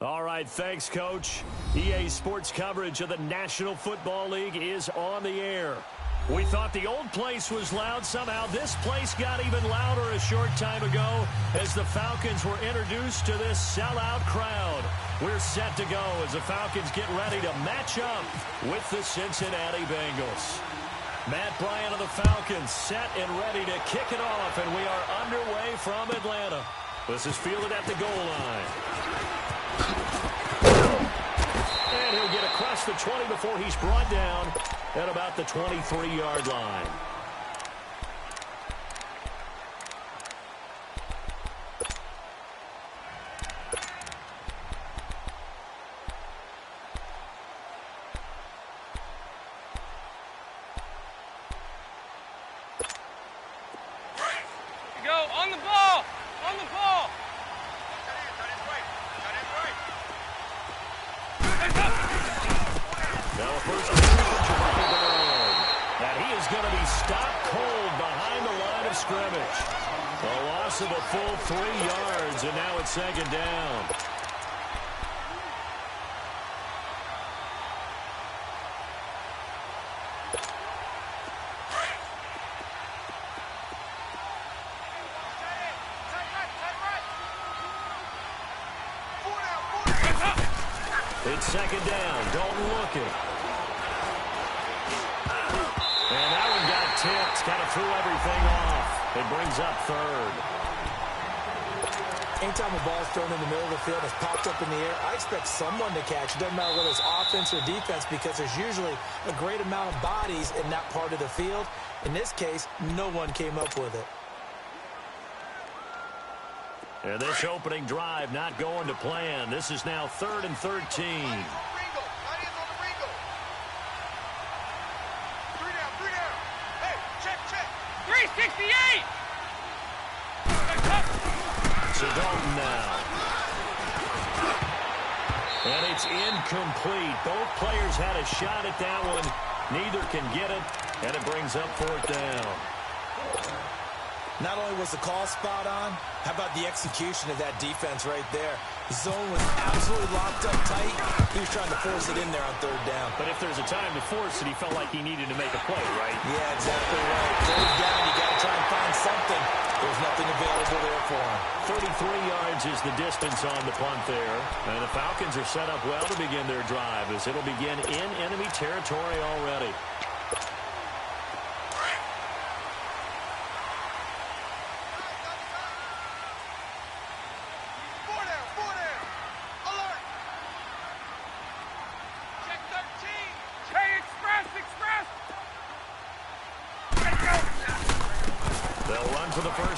All right, thanks, Coach. EA Sports coverage of the National Football League is on the air. We thought the old place was loud. Somehow this place got even louder a short time ago as the Falcons were introduced to this sellout crowd. We're set to go as the Falcons get ready to match up with the Cincinnati Bengals. Matt Bryant of the Falcons set and ready to kick it off, and we are underway from Atlanta. This is fielded at the goal line. And he'll get across the 20 before he's brought down at about the 23-yard line. Go on the ball! On the ball! Now a first down for Jerome Brown. And he is going to be stopped cold behind the line of scrimmage. A loss of a full 3 yards, and now it's second down. It's second down. Dalton looking. And that one got tipped. Kind of threw everything off. It brings up third. Anytime a ball's thrown in the middle of the field, it's popped up in the air, I expect someone to catch. It doesn't matter whether it's offense or defense because there's usually a great amount of bodies in that part of the field. In this case, no one came up with it. And this opening drive not going to plan. This is now 3rd and 13. 368! So Dalton now. And it's incomplete. Both players had a shot at that one. Neither can get it, and it brings up 4th down. Not only was the call spot on, how about the execution of that defense right there? The zone was absolutely locked up tight. He was trying to force it in there on 3rd down. But if there's a time to force it, he felt like he needed to make a play, right? Yeah, exactly right. 3rd down, you got to try and find something. There's nothing available there for him. 33 yards is the distance on the punt there. And the Falcons are set up well to begin their drive as it'll begin in enemy territory already.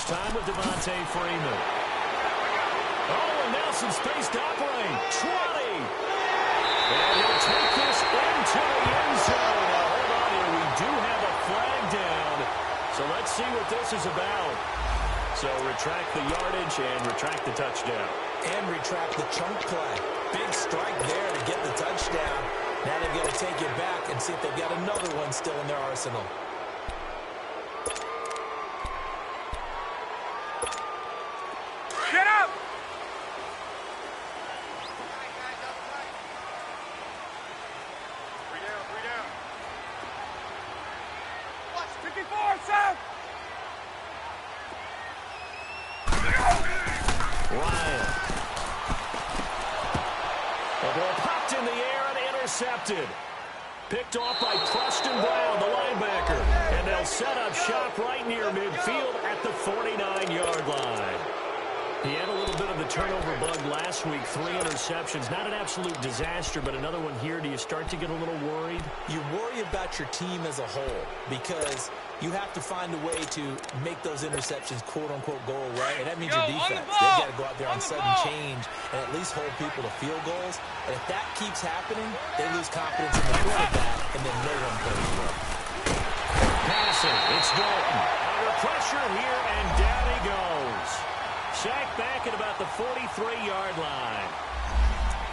Time with Devontae Freeman. Oh, and now some space to operate. 20. And he'll take this into the end zone. Now, hold on here. We do have a flag down. So let's see what this is about. So retract the yardage and retract the touchdown. And retract the chunk play. Big strike there to get the touchdown. Now they've got to take it back and see if they've got another one still in their arsenal. Get up! Three down. Watch 54, Seth! Ryan. The ball popped in the air and intercepted. Picked off by Preston Brown, the linebacker. And they'll set up shop right near midfield at the 49-yard line. He had a little bit of the turnover bug last week, 3 interceptions. Not an absolute disaster, but another one here. Do you start to get a little worried? You worry about your team as a whole because you have to find a way to make those interceptions, quote-unquote, go away. And that means your defense. They've got to go out there on sudden change and at least hold people to field goals. And if that keeps happening, they lose confidence in the quarterback, and then no one plays well. Passing. It's Dalton. Under pressure here, and down he goes. Sacked back at about the 43-yard line.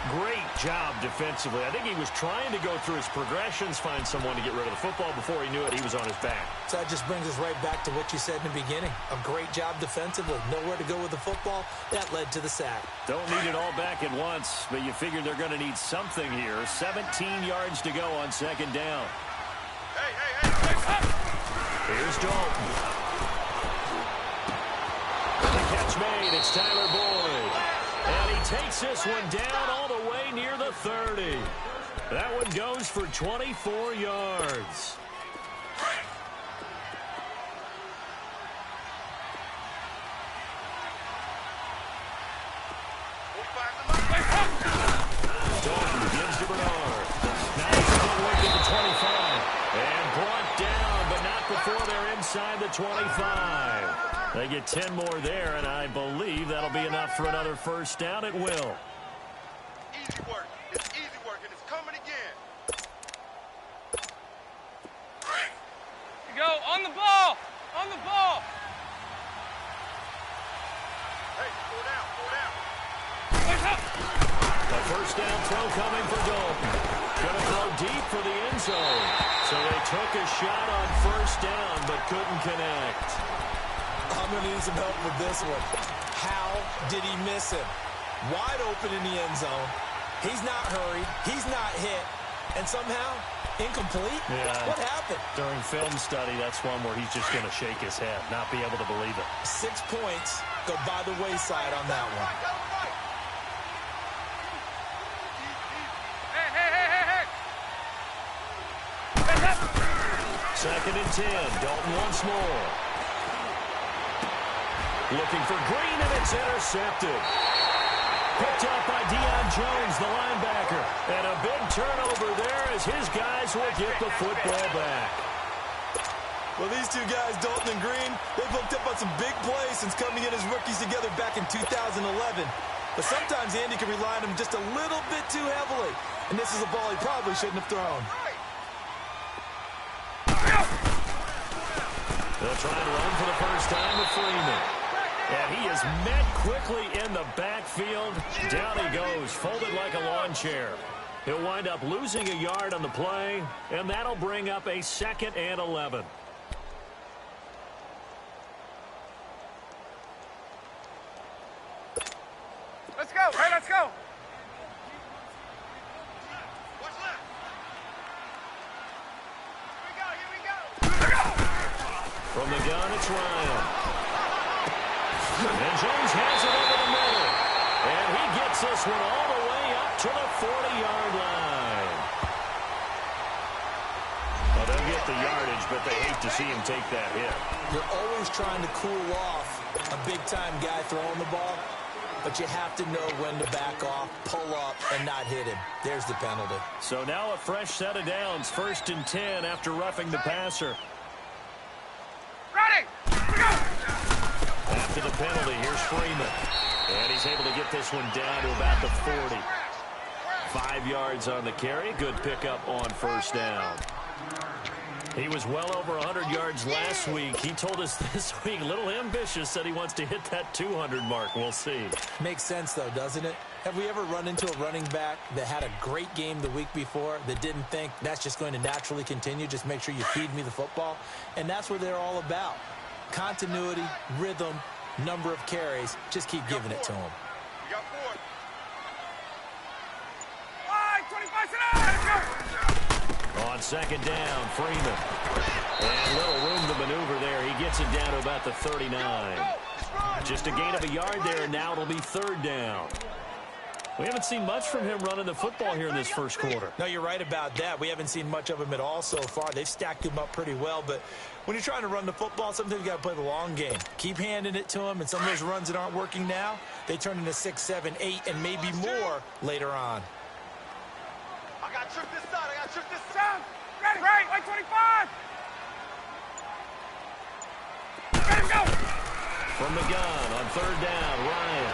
Great job defensively. I think he was trying to go through his progressions, find someone to get rid of the football. Before he knew it, he was on his back. So that just brings us right back to what you said in the beginning. A great job defensively. Nowhere to go with the football. That led to the sack. Don't need it all back at once, but you figure they're going to need something here. 17 yards to go on second down. Hey. Here's Dalton. The catch made. It's Tyler Boyd. And he takes this one down all the way near the 30. That one goes for 24 yards. Dalton gives to Bernard. Now he's going to look at the 25. And brought down, but not before they're inside the 25. They get 10 more there, and I believe that'll be enough for another first down. It will. Easy work. It's easy work, and it's coming again. You go. On the ball. On the ball. Hey, pull down. The first down throw coming for Dalton. Going to throw deep for the end zone. So they took a shot on first down, but couldn't connect. I'm going to need some help with this one. How did he miss him? Wide open in the end zone. He's not hurried. He's not hit. And somehow, incomplete? Yeah. What happened? During film study, that's one where he's just going to shake his head, not be able to believe it. 6 points go by the wayside on that one. Hey. Second and 10. Dalton once more. Looking for Green, and it's intercepted. Picked up by Deion Jones, the linebacker. And a big turnover there as his guys will get the football back. Well, these two guys, Dalton and Green, they've hooked up on some big plays since coming in as rookies together back in 2011. But sometimes Andy can rely on them just a little bit too heavily. And this is a ball he probably shouldn't have thrown. They'll try and run for the first time with Freeman. And he is met quickly in the backfield. Down he goes, folded like a lawn chair. He'll wind up losing a yard on the play, and that'll bring up a 2nd and 11. Let's go. Hey, let's go. What's left? Here we go. From the gun, it's Ryan. And Jones has it over the middle. And he gets this one all the way up to the 40-yard line. Well, they'll get the yardage, but they hate to see him take that hit. You're always trying to cool off a big-time guy throwing the ball, but you have to know when to back off, pull up, and not hit him. There's the penalty. So now a fresh set of downs, 1st and 10 after roughing the passer. Ready. Go. After the penalty, here's Freeman. And he's able to get this one down to about the 40. 5 yards on the carry. Good pickup on first down. He was well over 100 yards last week. He told us this week, a little ambitious, said he wants to hit that 200 mark. We'll see. Makes sense, though, doesn't it? Have we ever run into a running back that had a great game the week before that didn't think that's just going to naturally continue? Just make sure you feed me the football. And that's what they're all about. Continuity, rhythm, number of carries. Just keep giving it to them. We got 4. 25, sit down. Let's go. On second down, Freeman. And little room to maneuver there. He gets it down to about the 39. Just a gain of a yard there, and now it'll be 3rd down. We haven't seen much from him running the football here in this first quarter. No, you're right about that. We haven't seen much of him at all so far. They've stacked him up pretty well, but when you're trying to run the football, sometimes you got to play the long game. Keep handing it to him, and some of those runs that aren't working now, they turn into 6, 7, 8, and maybe more later on. I got to trip this side. I got to trip this side. Ready. Right. Like 25. Ready, go. From the gun on 3rd down, Ryan.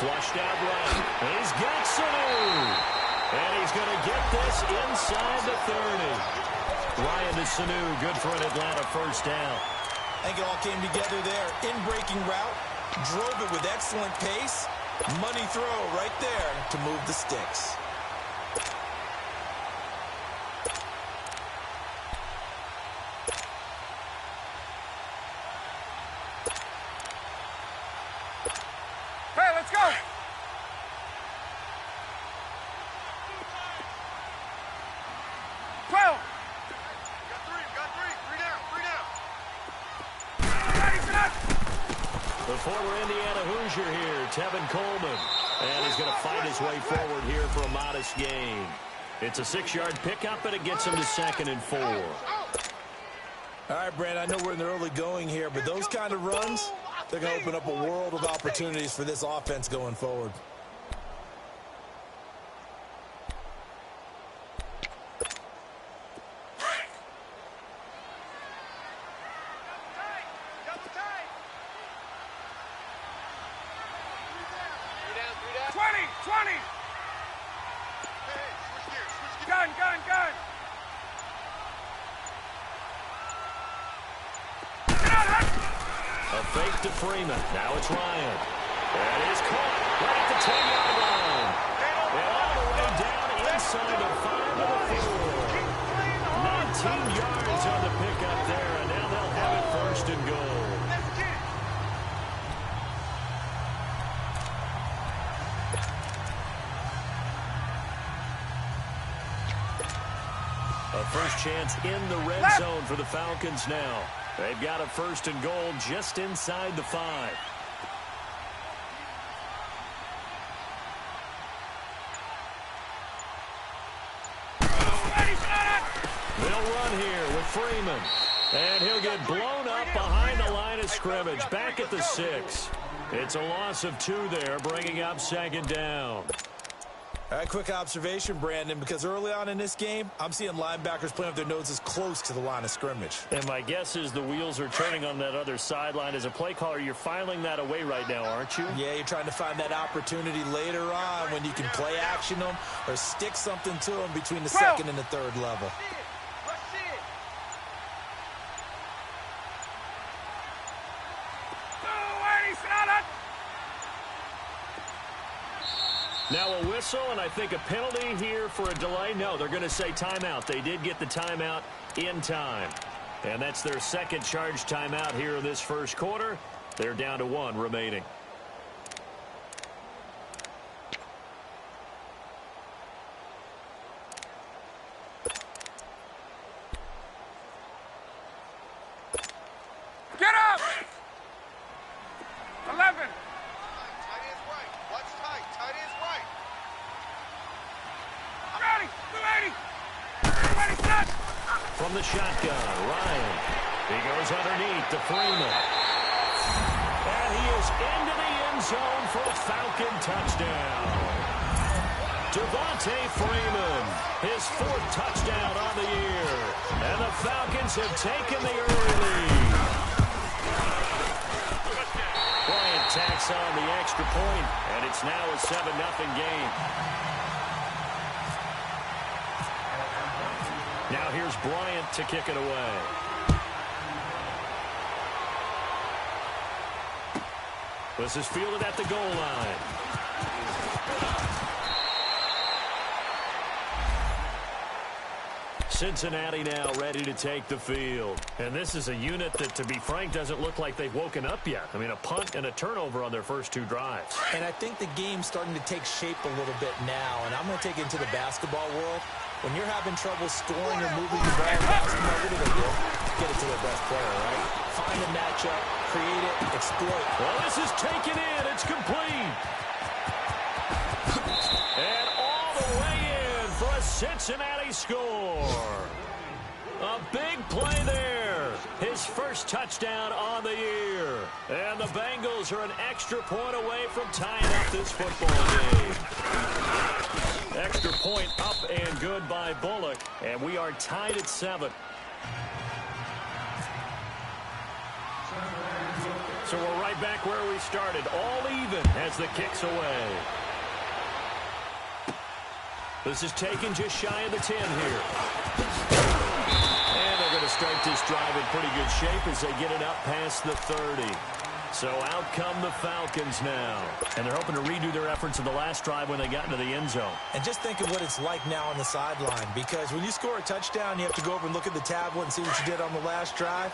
Flushed out right. And he's got Sanu. And he's going to get this inside the 30. Ryan to Sanu. Good for an Atlanta first down. I think it all came together there. In-breaking route. Drove it with excellent pace. Money throw right there to move the sticks. Hey, let's go! The former Indiana Hoosier here, Tevin Coleman. And he's going to fight his way forward here for a modest gain. It's a 6-yard pickup, and it gets him to 2nd and 4. All right, Brand, I know we're in the early going here, but those kind of runs, they're going to open up a world of opportunities for this offense going forward. A fake to Freeman. Now it's Ryan. That is caught right at the 10-yard line. And all the way down inside the 5 of the field. 19 yards on the pickup there, and now they'll have it 1st and goal. A first chance in the red zone for the Falcons now. They've got a 1st and goal just inside the 5. They'll run here with Freeman. And he'll get blown up behind the line of scrimmage. Back at the 6. It's a loss of 2 there, bringing up 2nd down. All right, quick observation, Brandon, because early on in this game, I'm seeing linebackers playing with their noses close to the line of scrimmage. And my guess is the wheels are turning on that other sideline. As a play caller, you're filing that away right now, aren't you? Yeah, you're trying to find that opportunity later on when you can play action them or stick something to them between the 2nd and the 3rd level. Now a whistle, and I think a penalty here for a delay. No, they're going to say timeout. They did get the timeout in time. And that's their 2nd charge timeout here in this 1st quarter. They're down to 1 remaining. Get up! 11. From the shotgun, Ryan. He goes underneath to Freeman. And he is into the end zone for a Falcon touchdown. Devontae Freeman, his 4th touchdown on the year. And the Falcons have taken the early lead. Bryant tacks on the extra point, and it's now a 7-0 game. Now here's Bryant to kick it away. This is fielded at the goal line. Cincinnati now ready to take the field. And this is a unit that, to be frank, doesn't look like they've woken up yet. I mean, a punt and a turnover on their first 2 drives. And I think the game's starting to take shape a little bit now. And I'm going to take it into the basketball world. When you're having trouble scoring or moving the ball in basketball, what do they do? Get it to their best player, right? Find a matchup, create it, exploit. Well, this is taken in. It's complete. And all the way in for a Cincinnati score. A big play there. His 1st touchdown on the year. And the Bengals are an extra point away from tying up this football game. Extra point up and good by Bullock. And we are tied at 7. So we're right back where we started. All even as the kick's away. This is taken just shy of the 10 here. And they're going to start this drive in pretty good shape as they get it up past the 30. So out come the Falcons now. And they're hoping to redo their efforts in the last drive when they got into the end zone. And just think of what it's like now on the sideline, because when you score a touchdown, you have to go over and look at the tablet and see what you did on the last drive.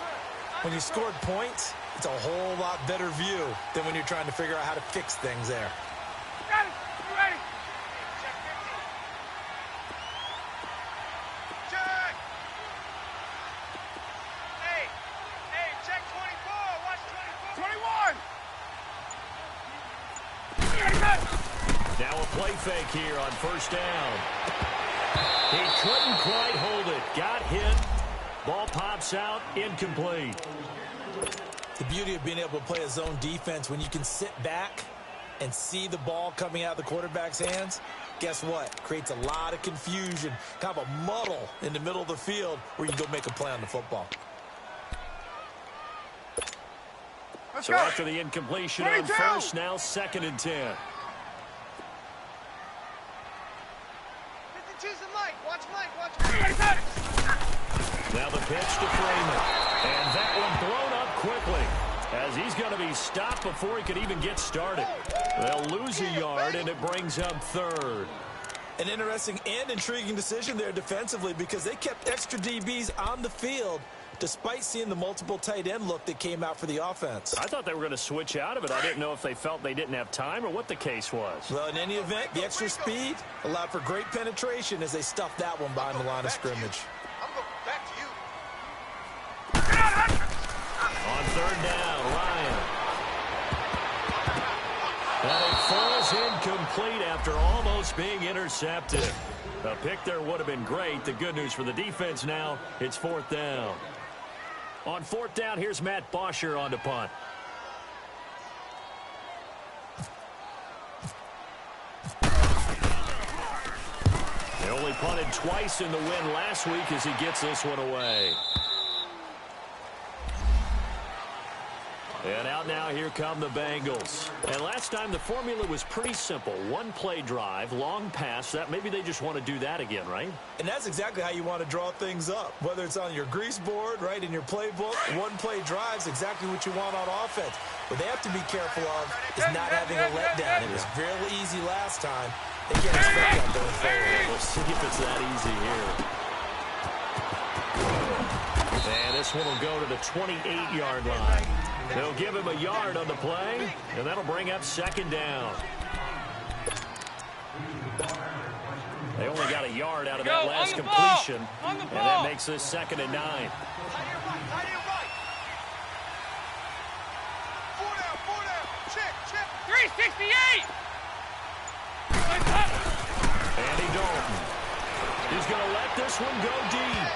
When you scored points, it's a whole lot better view than when you're trying to figure out how to fix things there. Got it. You ready? Check. Hey, check 24. Watch 24. 21. Now a play fake here on first down. He couldn't quite hold it. Got hit. Ball pops out. Incomplete. The beauty of being able to play a zone defense when you can sit back and see the ball coming out of the quarterback's hands, guess what? Creates a lot of confusion, kind of a muddle in the middle of the field where you can go make a play on the football. So after the incompletion on first, now 2nd and 10. Watch Mike. Now the pitch to Freeman. And that one blown up quickly as he's going to be stopped before he could even get started. They'll lose a yard, and it brings up 3rd. An interesting and intriguing decision there defensively, because they kept extra DBs on the field despite seeing the multiple tight end look that came out for the offense. I thought they were going to switch out of it. I didn't know if they felt they didn't have time or what the case was. Well, in any event, the extra speed allowed for great penetration as they stuffed that one behind the line of scrimmage. I'm going back to you. On 3rd down, Ryan. And it falls incomplete after almost being intercepted. A pick there would have been great. The good news for the defense now, it's 4th down. On 4th down, here's Matt Bosher on to punt. They only punted twice in the win last week as he gets this one away. And out now, here come the Bengals. And last time, the formula was pretty simple. One play drive, long pass. That maybe they just want to do that again, right? And that's exactly how you want to draw things up. Whether it's on your grease board, right, in your playbook, one play drive is exactly what you want on offense. What they have to be careful of is not having a letdown. It was fairly easy last time. They can't expect that going forward. We'll see if it's that easy here. And this one will go to the 28-yard line. They'll give him a yard on the play, and that'll bring up 2nd down. They only got a yard out of that last completion, and that makes this 2nd and 9. Tie it right. 4 down. Chip. 368. Andy Dalton. He's going to let this one go deep.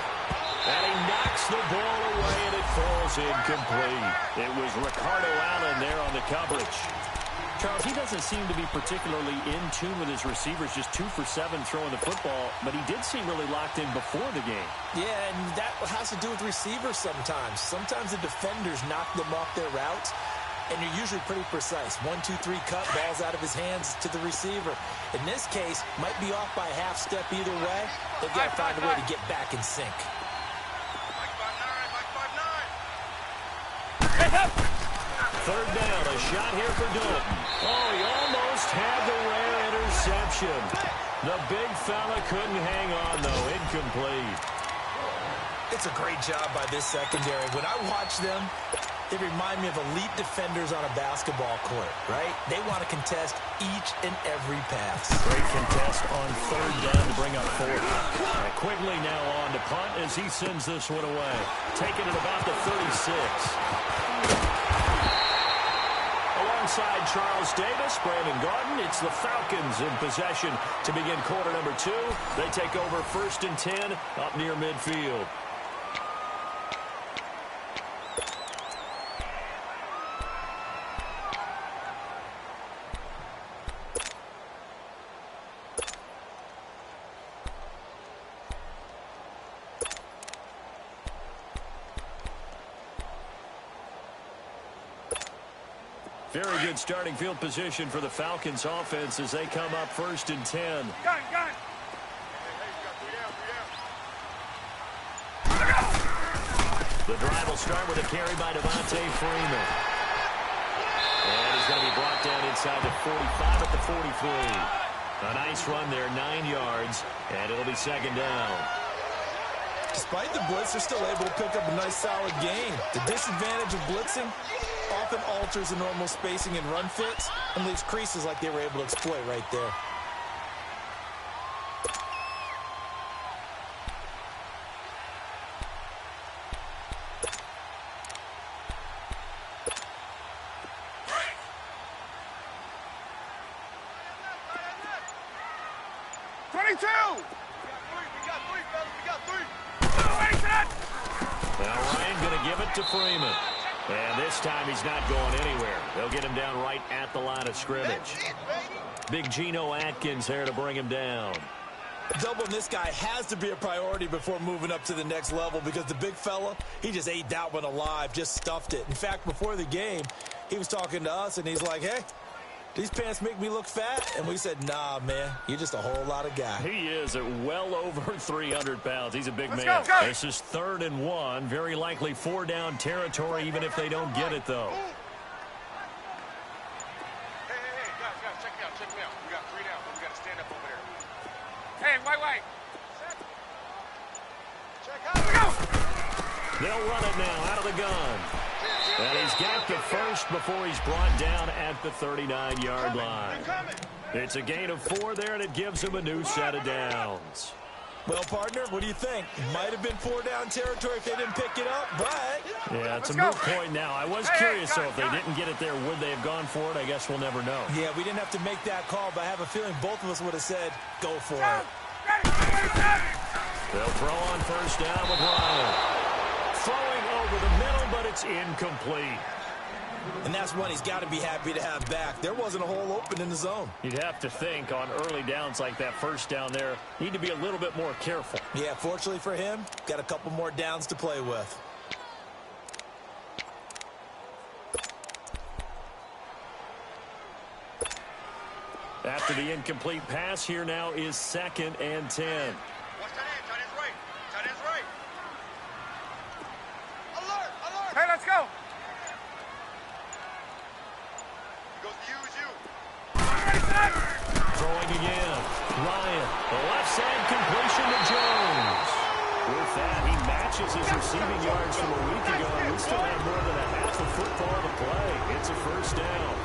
And he knocks the ball away, and it falls incomplete. It was Ricardo Allen there on the coverage. Charles, he doesn't seem to be particularly in tune with his receivers, just 2 for 7 throwing the football, but he did seem really locked in before the game. Yeah, and that has to do with receivers sometimes. Sometimes the defenders knock them off their routes, and you're usually pretty precise. 1, 2, 3 cut, balls out of his hands to the receiver. In this case, might be off by a half step either way. They've got to find a way to get back in sync. 3rd down, a shot here for Dalton. Oh, he almost had the rare interception. The big fella couldn't hang on, though. Incomplete. It's a great job by this secondary. When I watch them, they remind me of elite defenders on a basketball court, right? They want to contest each and every pass. Great contest on 3rd down to bring up 4th. Quigley now on to punt as he sends this one away. Taking it about the 36. Alongside Charles Davis, Brandon Garden, it's the Falcons in possession to begin quarter number 2. They take over 1st and 10 up near midfield. Very good starting field position for the Falcons offense as they come up 1st and 10. Got it. The drive will start with a carry by Devontae Freeman. inside the 45 at the 43. A nice run there, 9 yards, and it'll be second down. Despite the blitz, they're still able to pick up a nice, solid gain. The disadvantage of blitzing often alters the normal spacing and run fits and leaves creases like they were able to exploit right there. To Freeman. And this time he's not going anywhere. They'll get him down right at the line of scrimmage. Big Geno Atkins there to bring him down. Doubling this guy has to be a priority before moving up to the next level because the big fella, he just ate that one alive, just stuffed it. In fact, before the game, he was talking to us and he's like, hey, these pants make me look fat? And we said, nah, man, you're just a whole lot of guy. He is at well over 300 pounds. He's a big man. Go, go. This is 3rd and 1. Very likely 4-down territory, even if they don't get it, though. Hey, guys, check me out. We got 3 down, but we got to stand up over there. Hey, wait. Check out. Here we go. They'll run it now out of the gun. And he's got the first before he's brought down at the 39-yard line. It's a gain of 4 there, and it gives him a new set of downs. Well, partner, what do you think? It might have been 4-down territory if they didn't pick it up, but... Yeah, it's a moot point now. I was curious, so if they didn't get it there, would they have gone for it? I guess we'll never know. Yeah, we didn't have to make that call, but I have a feeling both of us would have said, go for it. They'll throw on first down with Ryan. Throwing over the middle, but it's incomplete. And that's one he's got to be happy to have back. There wasn't a hole open in the zone. You'd have to think on early downs like that first down there, need to be a little bit more careful. Yeah, fortunately for him, got a couple more downs to play with. After the incomplete pass, here now is 2nd and 10. Watch that end, tight end's right. Tight end's right. Alert! Hey, let's go! He goes to use you. Throwing again. Ryan, the left side completion to Jones. With that, he matches his receiving yards from a week ago. We still have more than a half a football to play. It's a first down.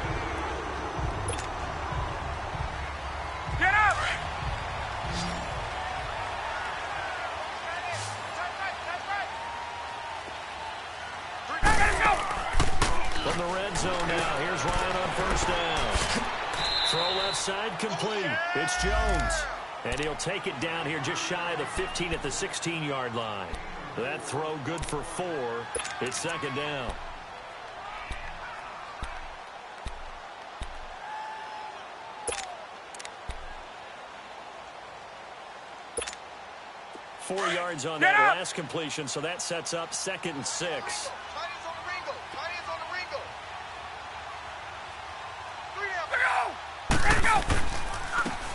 Get up! From the red zone now, here's Ryan on first down. Throw left side complete. It's Jones. And he'll take it down here just shy of the 15 at the 16-yard line. That throw good for 4. It's second down. Four yards on that last completion, so that sets up 2nd and 6.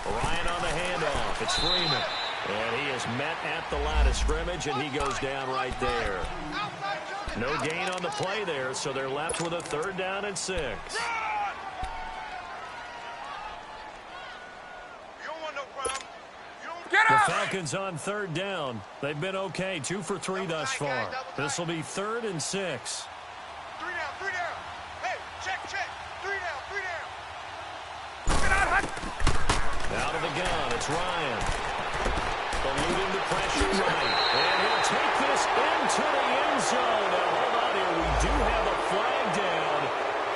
Ryan on the handoff. It's Freeman. And he is met at the line of scrimmage, and he goes down right there. No gain on the play there, so they're left with a 3rd down and 6. The Falcons on 3rd down. They've been okay, 2 for 3 thus far. This will be 3rd and 6. 3 down. Hey, check. 3 down. Out of the gun, it's Ryan. Eluding the pressure right. And he'll take this into the end zone. Now, hold on here. We do have a flag down.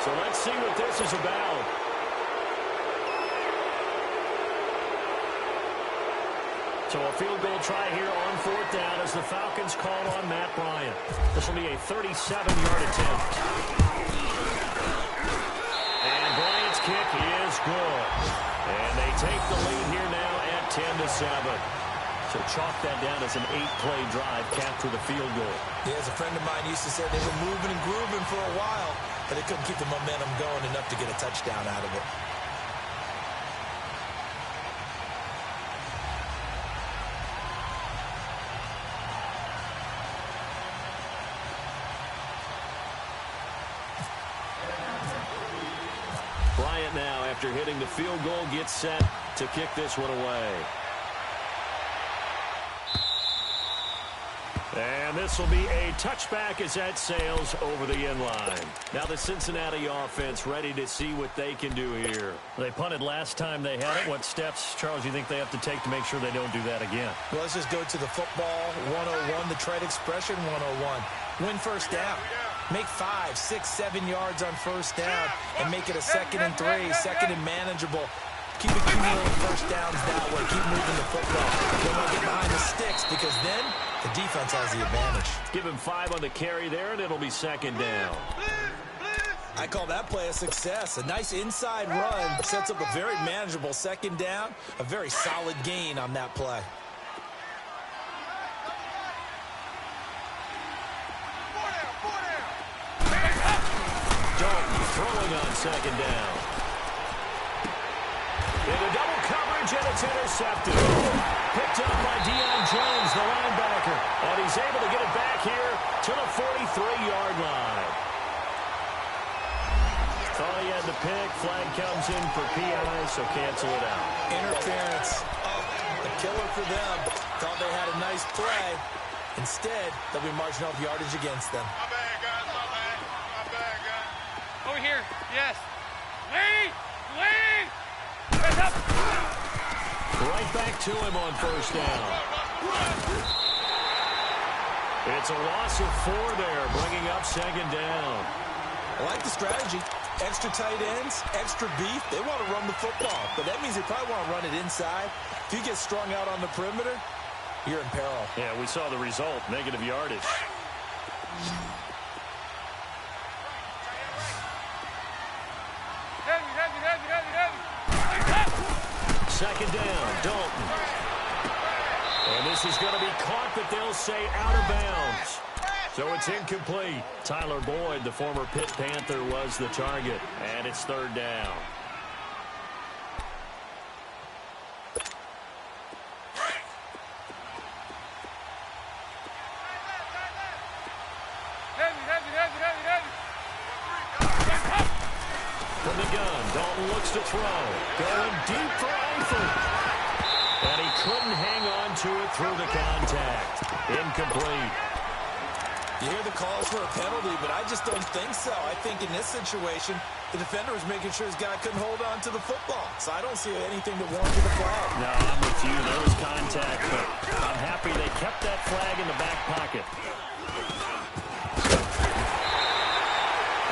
So let's see what this is about. So a field goal try here on 4th down as the Falcons call on Matt Bryant. This will be a 37-yard attempt. And Bryant's kick is good. And they take the lead here now at 10-7. So chalk that down as an 8-play drive, capture the field goal. Yeah, as a friend of mine used to say, they were moving and grooving for a while, but they couldn't keep the momentum going enough to get a touchdown out of it. Bryant now after hitting the field goal, gets set to kick this one away. And this will be a touchback as that sails over the end line. Now the Cincinnati offense ready to see what they can do here. They punted last time they had it. What steps, Charles, do you think they have to take to make sure they don't do that again? Well, let's just go to the football 101, the trade expression 101. Win first down. Make 5, 6, 7 yards on first down and make it a 2nd and 3, 2nd and manageable. Keep accumulating first downs that way. Keep moving the football. Don't want to get behind the sticks because then the defense has the advantage. Give him 5 on the carry there, and it'll be 2nd down. I call that play a success. A nice inside run sets up a very manageable 2nd down. A very solid gain on that play. Dalton throwing on 2nd down. Into double coverage, and it's intercepted. Picked up by Deion Jones, the linebacker. And he's able to get it back here to the 43-yard line. Thought he had the pick. Flag comes in for PI, so cancel it out. Interference. Oh, a killer for them. Thought they had a nice play. Instead, they'll be marginal yardage against them. My bad, guys. My bad. My bad, guys. Over here. Yes. Lead! Lead! Right back to him on first down. It's a loss of 4 there, bringing up 2nd down. I like the strategy. Extra tight ends, extra beef. They want to run the football, but that means they probably want to run it inside. If you get strung out on the perimeter, you're in peril. Yeah, we saw the result, negative yardage. Heavy. 2nd down, Dalton. And this is going to be caught, but they'll say out of bounds. So it's incomplete. Tyler Boyd, the former Pitt Panther, was the target. And it's 3rd down. Heavy. From the gun, Dalton looks to throw. Going deep for Eifert. And he couldn't hang on to it through the contact. Incomplete. You hear the calls for a penalty, but I just don't think so. I think in this situation, the defender was making sure his guy couldn't hold on to the football. So I don't see anything to warrant the flag. No, I'm with you. There was contact, but I'm happy they kept that flag in the back pocket.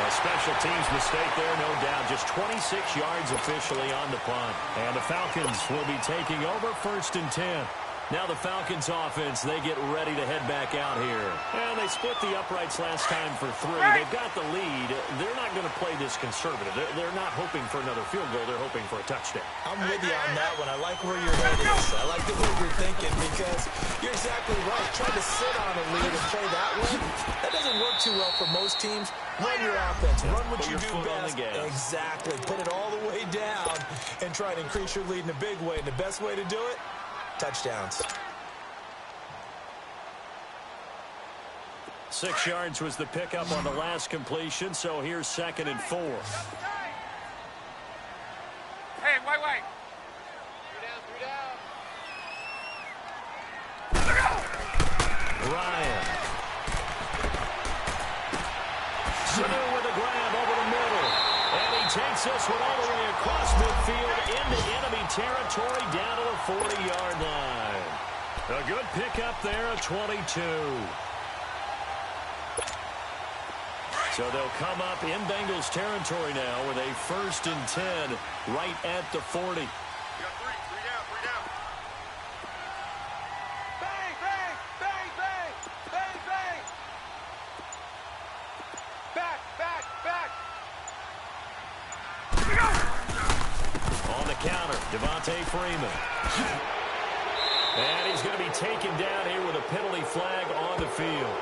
A special teams mistake there, no doubt. Just 26 yards officially on the punt. And the Falcons will be taking over 1st and 10. Now the Falcons offense, they get ready to head back out here. And they split the uprights last time for 3. They've got the lead. They're not going to play this conservative. They're not hoping for another field goal. They're hoping for a touchdown. I'm with you on that one. I like where your head is. I like the way you're thinking because you're exactly right. Trying to sit on a lead and play that way, that doesn't work too well for most teams. Run your offense. Run what you do best. Exactly. Put it all the way down and try to increase your lead in a big way. And the best way to do it, touchdowns. 6 yards was the pickup on the last completion, so here's 2nd and 4. Hey, wait. 3 down. Ryan. Sanu with a grab over the middle. And he takes this one all the way across midfield into enemy territory down to the 40-yard line. A good pickup there at 22. So they'll come up in Bengals territory now with a 1st and 10 right at the 40. You got 3 down. Bang. Back. On the counter, Devontae Freeman. And he's going to be taken down here with a penalty flag on the field.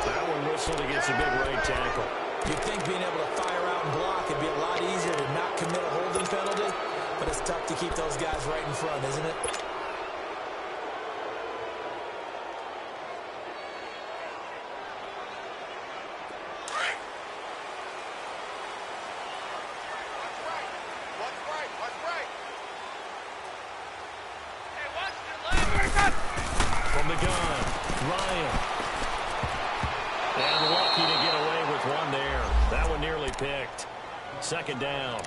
That one whistled against a big right tackle. You'd think being able to fire out and block would be a lot easier to not commit a holding penalty, but it's tough to keep those guys right in front, isn't it? Ryan. And lucky to get away with one there. That one nearly picked. Second down.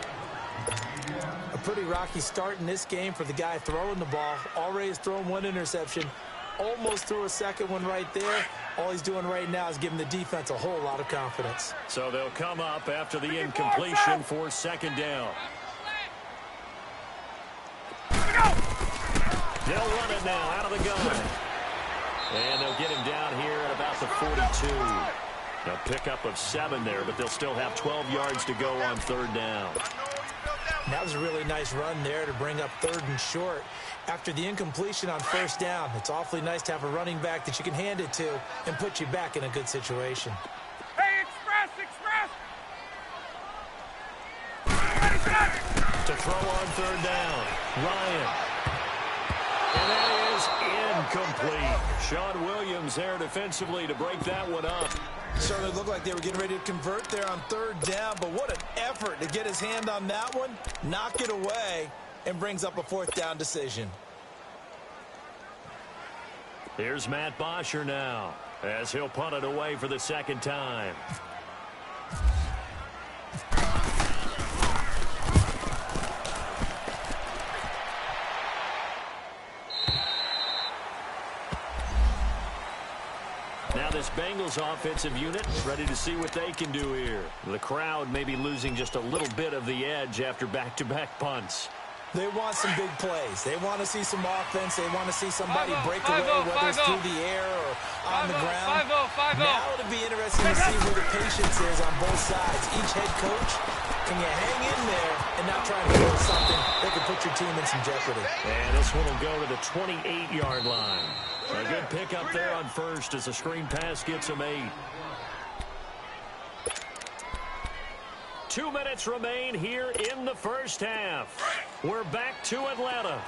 A pretty rocky start in this game for the guy throwing the ball. Already has thrown one interception. Almost threw a second one right there. All he's doing right now is giving the defense a whole lot of confidence. So they'll come up after the incompletion for second down. They'll run it now out of the gun. And they'll get him down here at about the 42. A pickup of 7 there, but they'll still have 12 yards to go on third down. That was a really nice run there to bring up third and short. After the incompletion on first down, it's awfully nice to have a running back that you can hand it to and put you back in a good situation. Hey, express! To throw on third down, Ryan. And that is incomplete. Sean Williams there defensively to break that one up. Certainly looked like they were getting ready to convert there on third down, but what an effort to get his hand on that one, knock it away, and brings up a fourth down decision. Here's Matt Bosher now as he'll punt it away for the second time. Now this Bengals offensive unit ready to see what they can do here. The crowd may be losing just a little bit of the edge after back-to-back punts. They want some big plays. They want to see some offense. They want to see somebody break away, whether it's through the air or on the ground. Now it'll be interesting to see where the patience is on both sides. Each head coach, can you hang in there and not try to do something that could put your team in some jeopardy? And this one will go to the 28-yard line. A good pickup there on first as the screen pass gets him 8. 2 minutes remain here in the first half. We're back to Atlanta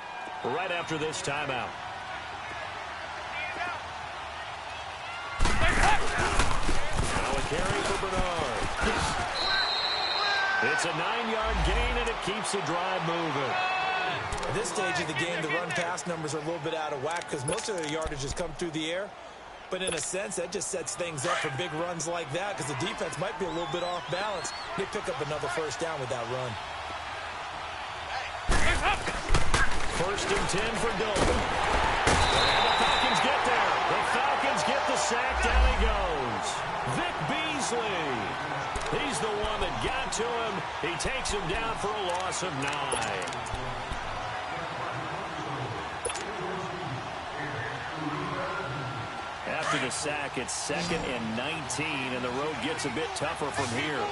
right after this timeout. Now a carry for Bernard. It's a 9-yard gain, and it keeps the drive moving. At this stage of the game, the run-pass numbers are a little bit out of whack because most of their yardage has come through the air. But in a sense, that just sets things up for big runs like that because the defense might be a little bit off balance. They pick up another first down with that run. First and 10 for Dolan. And the Falcons get there. The Falcons get the sack. Down he goes. Vic Beasley. He's the one that got to him. He takes him down for a loss of 9. After the sack, it's 2nd and 19, and the road gets a bit tougher from here.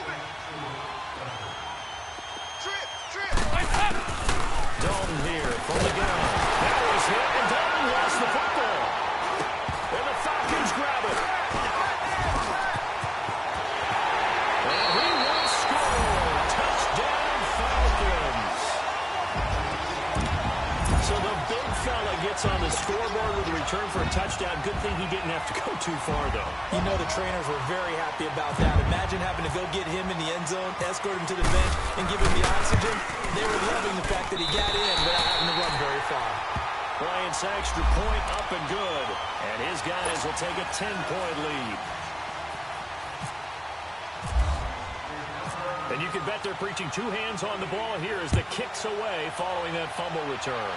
Dalton here from the gun. That was hit, and Dalton lost the football. And the Falcons grab it. And he will score. Touchdown, Falcons. So the big fella gets on the scoreboard with a return for a touchdown. Good thing he didn't have to go too far, though. You know the trainers were very happy about that. Imagine having to go get him in the end zone, escort him to the bench, and give him the oxygen. They were loving the fact that he got in without having to run very far. Bryant's extra point up and good. And his guys will take a 10-point lead. And you can bet they're preaching 2 hands on the ball here as the kick's away following that fumble return.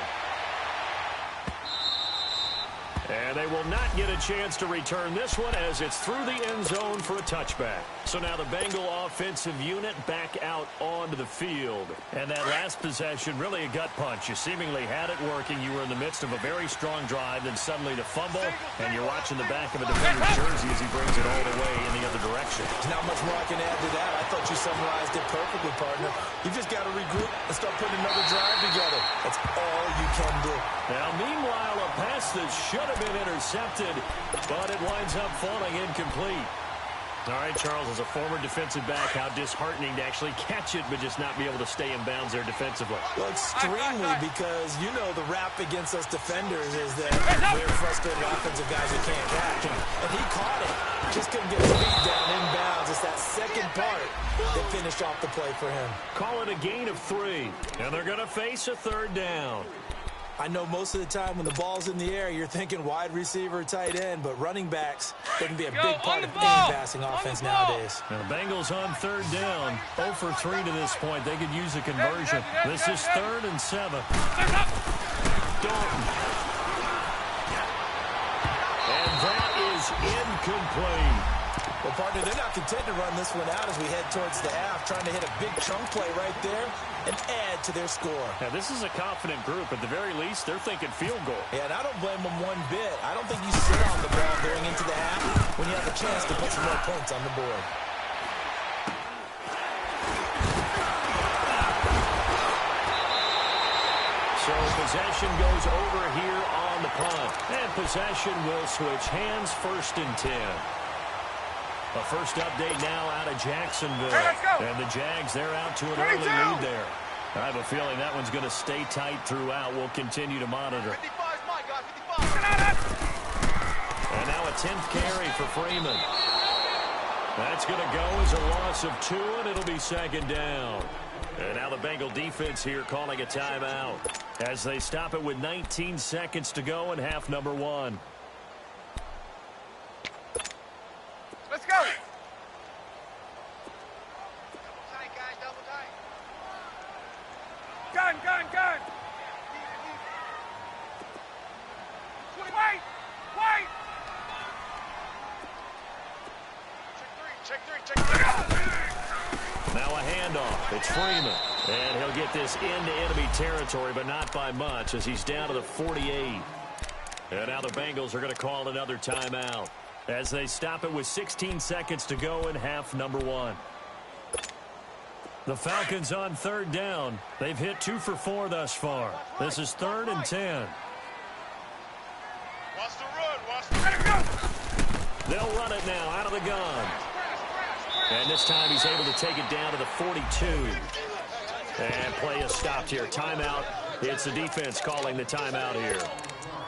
And they will not get a chance to return this one as it's through the end zone for a touchback. So now the Bengal offensive unit back out onto the field. And that last possession, really a gut punch. You seemingly had it working. You were in the midst of a very strong drive, then suddenly the fumble, and you're watching the back of a defender's jersey as he brings it all the way in the other direction. There's not much more I can add to that. I thought you summarized it perfectly, partner. You just got to regroup and start putting another drive together. That's all you can do. Now, meanwhile, a pass that should have been intercepted, but it winds up falling incomplete. All right, Charles, as a former defensive back, how disheartening to actually catch it, but just not be able to stay in bounds there defensively. Well, extremely, because you know the rap against us defenders is that we're frustrated offensive guys who can't catch. And he caught it. Just couldn't get his feet down in bounds. It's that second part that finished off the play for him. Call it a gain of 3, and they're going to face a third down. I know most of the time when the ball's in the air, you're thinking wide receiver, tight end, but running backs, they can be a big part of any passing offense nowadays. Now, the Bengals on third down, 0 for 3 to this point. They could use a conversion. This is 3rd and 7. Dalton. And that is incomplete. Well, partner, they're not content to run this one out as we head towards the half, trying to hit a big chunk play right there and add to their score. Now, this is a confident group. At the very least, they're thinking field goal. Yeah, and I don't blame them one bit. I don't think you sit on the ball going into the half when you have a chance to put some more points on the board. So possession goes over here on the punt. And possession will switch hands, 1st and 10. A first update now out of Jacksonville. Hey, let's go. And the Jags, they're out to an early lead there. I have a feeling that one's going to stay tight throughout. We'll continue to monitor. 55 is mine, guys. 55. And now a 10th carry for Freeman. That's going to go as a loss of 2, and it'll be 2nd down. And now the Bengal defense here calling a timeout as they stop it with 19 seconds to go in half number 1. Let's go. Double tight, guys. Double tight. Gun. Wait. Check three. Now a handoff. It's Freeman. And he'll get this into enemy territory, but not by much as he's down to the 48. And now the Bengals are going to call another timeout as they stop it with 16 seconds to go in half number 1. The Falcons on 3rd down. They've hit 2 for 4 thus far. This is 3rd and 10. Watch the run. Let it go. They'll run it now out of the gun. And this time he's able to take it down to the 42. And play is stopped here. Timeout. It's the defense calling the timeout here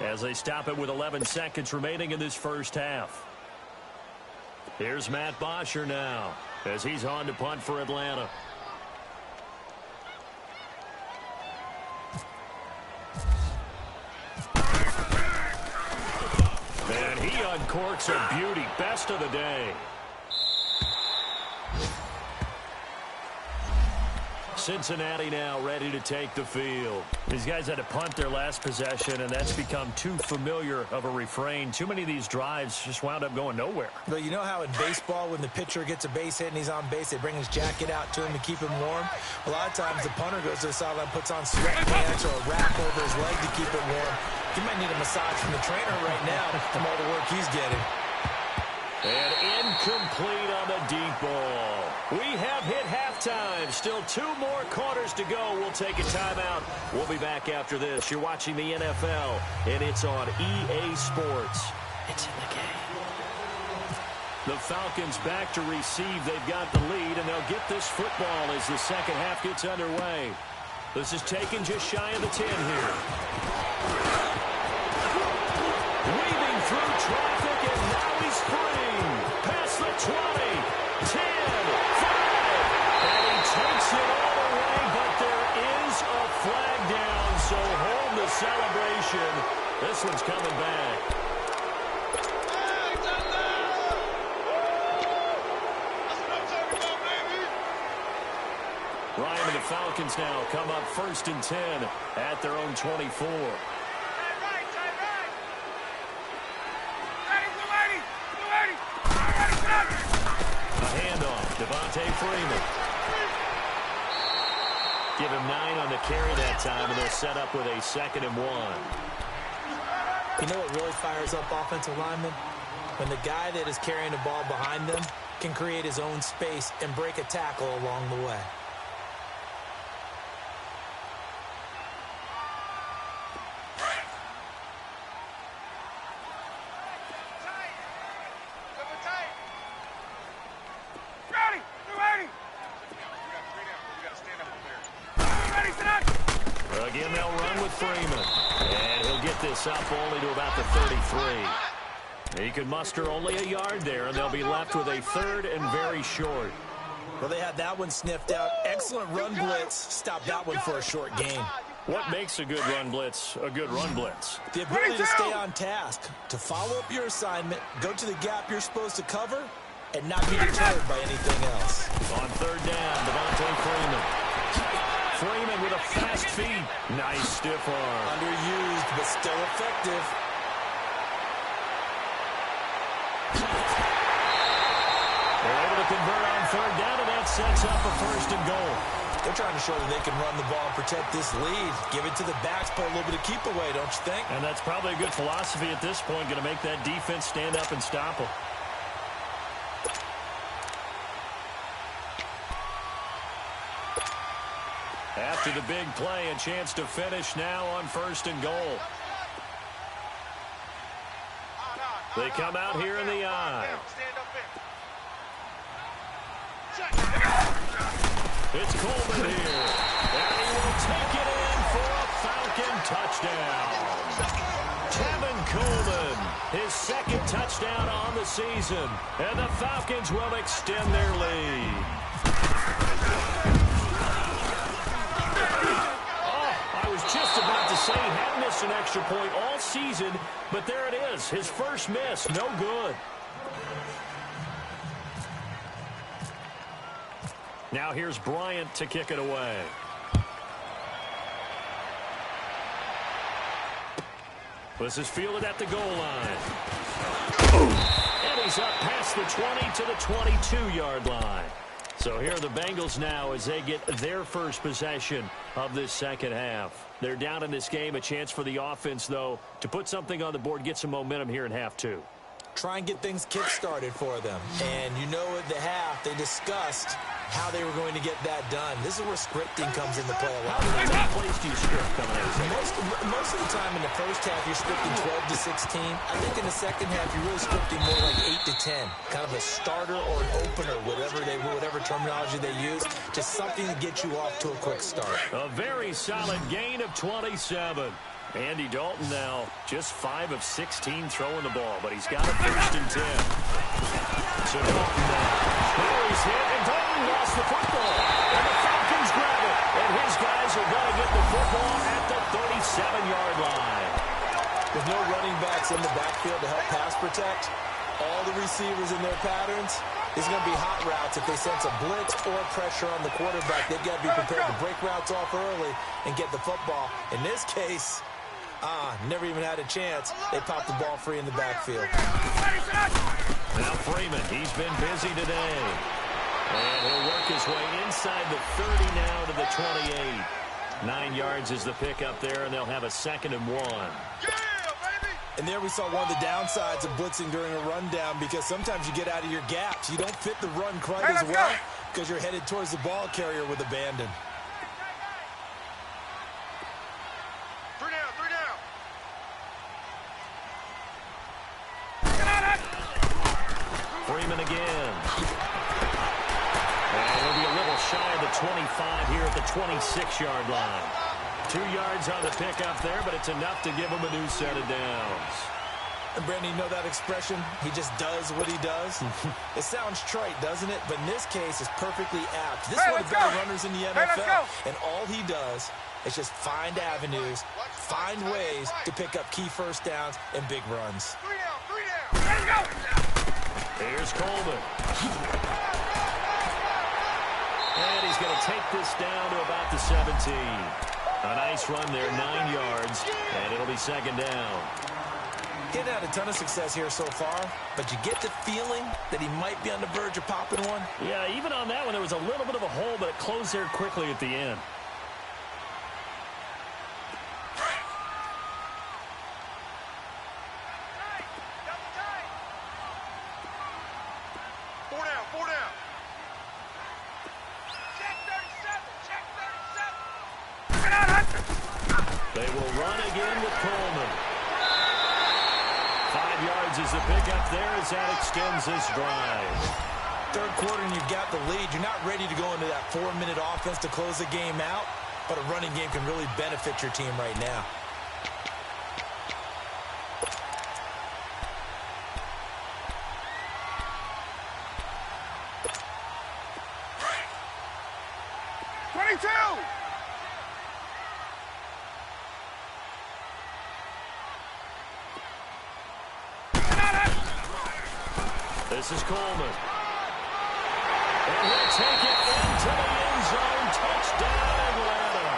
as they stop it with 11 seconds remaining in this first half. Here's Matt Bosher now as he's on to punt for Atlanta. And he uncorks a beauty. Best of the day. Cincinnati now ready to take the field. These guys had to punt their last possession, and that's become too familiar of a refrain. Too many of these drives just wound up going nowhere. But you know how in baseball, when the pitcher gets a base hit and he's on base, they bring his jacket out to him to keep him warm? A lot of times the punter goes to the sideline, puts on sweatpants or a wrap over his leg to keep it warm. He might need a massage from the trainer right now from all the work he's getting. And incomplete on the deep ball. We have hit halftime. Still 2 more quarters to go. We'll take a timeout. We'll be back after this. You're watching the NFL, and it's on EA Sports. It's in the game. The Falcons back to receive. They've got the lead, and they'll get this football as the second half gets underway. This is taken just shy of the 10 here. Weaving through traffic, and now he's free. Past the 20, 10, 5. And he takes it all the way, but there is a flag down, so hold the celebration. This one's coming back. Ryan and the Falcons now come up 1st and 10 at their own 24. Devontae Freeman. Give him 9 on the carry that time, and they'll set up with a 2nd and 1. You know what really fires up offensive linemen? When the guy that is carrying the ball behind them can create his own space and break a tackle along the way. Again, they'll run with Freeman. And he'll get this up only to about the 33. He can muster only a yard there, and they'll be left with a 3rd and very short. Well, they had that one sniffed out. Excellent run blitz. Stop that one for a short gain. What makes a good run blitz a good run blitz? The ability to stay on task, to follow up your assignment, go to the gap you're supposed to cover, and not be deterred by anything else. On third down, Devontae Freeman. Freeman with a fast feet. Nice stiff arm. Underused, but still effective. They're able to convert on third down, and that sets up a first and goal. They're trying to show that they can run the ball and protect this lead. Give it to the backs, play a little bit of keep away, don't you think? And that's probably a good philosophy at this point, going to make that defense stand up and stop them. After the big play, a chance to finish now on first and goal. They come out here in the eye. It's Coleman here. And he will take it in for a Falcon touchdown. Kevin Coleman, his second touchdown on the season. And the Falcons will extend their lead. I was just about to say he hadn't missed an extra point all season, but there it is. His first miss, no good. Now here's Bryant to kick it away. This is fielded at the goal line. And he's up past the 20 to the 22-yard line. So here are the Bengals now as they get their first possession of this second half. They're down in this game. A chance for the offense, though, to put something on the board, get some momentum here in half two. Try and get things kick-started for them. And you know at the half, they discussed how they were going to get that done. This is where scripting comes into play a lot. How many plays do you script coming out? Most of the time in the first half, you're scripting 12 to 16. I think in the second half, you're really scripting more like 8 to 10. Kind of a starter or an opener, whatever terminology they use. Just something to get you off to a quick start. A very solid gain of 27. Andy Dalton now just 5 of 16 throwing the ball, but he's got a first and 10. So Dalton now he's hit, and Dalton lost the football. And the Falcons grab it, and his guys are going to get the football at the 37-yard line. With no running backs in the backfield to help pass protect, all the receivers in their patterns, these are going to be hot routes if they sense a blitz or pressure on the quarterback. They've got to be prepared to break routes off early and get the football. In this case, never even had a chance. They popped the ball free in the backfield. Now Freeman, he's been busy today. And he'll work his way inside the 30 now to the 28. 9 yards is the pickup there, and they'll have a 2nd and 1. And there we saw one of the downsides of blitzing during a rundown, because sometimes you get out of your gaps. You don't fit the run quite as well because you're headed towards the ball carrier with abandon. Freeman again. And he'll be a little shy of the 25 here at the 26-yard line. 2 yards on the pickup there, but it's enough to give him a new set of downs. And Brandon, you know that expression? He just does what he does. It sounds trite, doesn't it? But in this case, it's perfectly apt. This is one of the better runners in the NFL. And all he does is just find avenues, find ways to pick up key first downs and big runs. 3 down. Let's go. Here's Coleman. And he's going to take this down to about the 17. A nice run there, 9 yards, and it'll be 2nd down. He hadn't had a ton of success here so far, but you get the feeling that he might be on the verge of popping one. Yeah, even on that one, there was a little bit of a hole, but it closed there quickly at the end. They will run again with Coleman. 5 yards is the pickup there as that extends this drive. Third quarter and you've got the lead. You're not ready to go into that 4-minute offense to close the game out, but a running game can really benefit your team right now. This is Coleman. And he'll take it into the end zone. Touchdown, Atlanta.